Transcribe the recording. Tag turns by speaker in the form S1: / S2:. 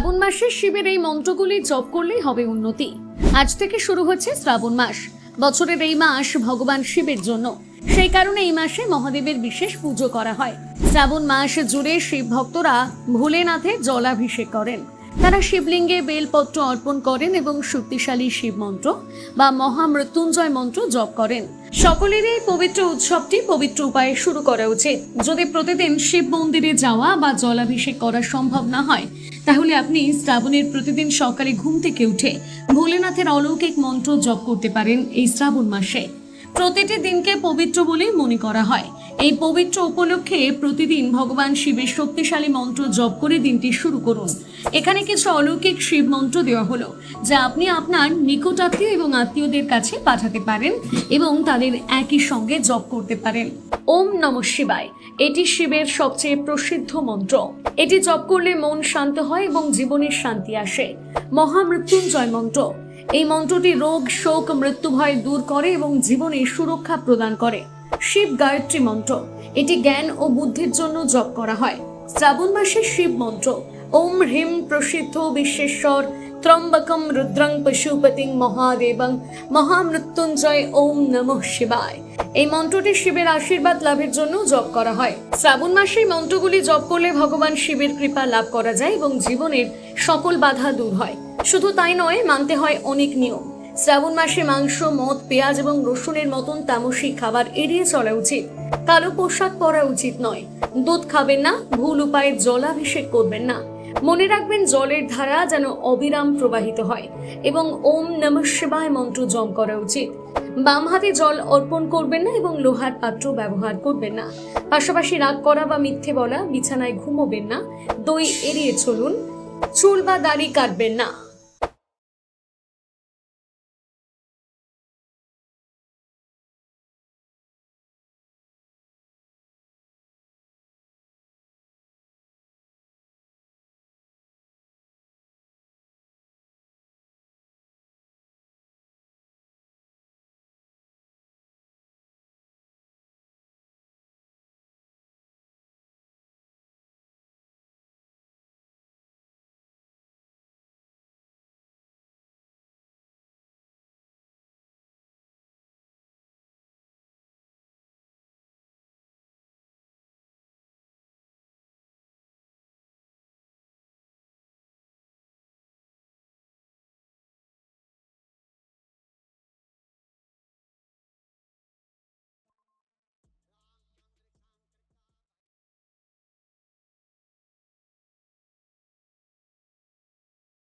S1: শ্রাবণ মাসে শিবের এই মন্ত্রগুলি জপ করলেই হবে উন্নতি। আজ থেকে শুরু হচ্ছে শ্রাবণ মাস। বছরের এই মাস ভগবান শিবের জন্য, সেই কারণে এই মাসে মহাদেবের বিশেষ পুজো করা হয়। শ্রাবণ মাস জুড়ে শিব ভক্তরা ভোলেনাথের জলাভিষেক করেন। তারা শিবলিঙ্গে বেলপত্র অর্পণ করেন এবং শক্তিশালী শিব মন্ত্র বা মহামৃত্যুঞ্জয় মন্ত্র জপ করেন। সকলেরই এই পবিত্র উৎসবটি পবিত্র উপায়ে শুরু করা উচিত। যদি প্রতিদিন শিব মন্দিরে যাওয়া বা জলাভিষেক করা সম্ভব না হয়, তাহলে আপনি শ্রাবণের প্রতিদিন সকালে ঘুম থেকে উঠে ভোলেনাথের অলৌকিক মন্ত্র জপ করতে পারেন। এই শ্রাবণ মাসে প্রতিটি দিনকে পবিত্র বলেই মনে করা হয়। এই পবিত্র উপলক্ষে প্রতিদিন ভগবান শিবের শক্তিশালী মন্ত্র জপ করে দিনটি শুরু করুন। এখানে কিছু অলৌকিক শিব মন্ত্র দেওয়া হলো, যা আপনি আপনার নিকটাত্মীয় এবং আত্মীয়দের কাছে পাঠাতে পারেন এবং তাদের একই সঙ্গে জপ করতে পারেন। ওম নমঃ শিবায় এটি শিবের সবচেয়ে প্রসিদ্ধ মন্ত্র। এটি জপ করলে মন শান্ত হয় এবং জীবনের শান্তি আসে। মহামৃত্যুঞ্জয় মন্ত্র, এই মন্ত্রটি রোগ, শোক, মৃত্যু ভয় দূর করে এবং জীবনে সুরক্ষা প্রদান করে। শিব গায়ত্রী মন্ত্র, এটি জ্ঞান ও বুদ্ধির জন্য জপ করা হয়। শ্রাবণ মাসে শিব মন্ত্র ওম হ্রিম প্রসিদ্ধ বিশ্বেশ্বর ত্রম্বকম রুদ্রং পশুপতিং মহাদেবং মহামৃত্যুঞ্জয় ওম নমঃ শিবায়। এই মন্ত্রটি শিবের আশীর্বাদ লাভের জন্য জপ করা হয়। শ্রাবণ মাসে এই মন্ত্রগুলি জপ করলে ভগবান শিবের কৃপা লাভ করা যায় এবং জীবনের সকল বাধা দূর হয়। শুধু তাই নয়, মানতে হয় অনেক নিয়ম। শ্রাবণ মাসে মাংস, মদ, পেঁয়াজ এবং রসুনের মতন তামসিক খাবার এড়িয়ে চলা উচিত। কালো পোশাক পরা উচিত নয়। দুধ খাবেন না। ভুল উপায়ে জলাভিষেক করবেন না। মনে রাখবেন, জলের ধারা যেন অবিরাম প্রবাহিত হয় এবং ওম নমঃ শিবায় মন্ত্র জপ করা উচিত। বাম হাতে জল অর্পণ করবেন না এবং লোহার পাত্র ব্যবহার করবেন না। পাশাপাশি রাগ করা বা মিথ্যে বলা, বিছানায় ঘুমোবেন না। দই এড়িয়ে চলুন। চুল বা দাড়ি কাটবেন না।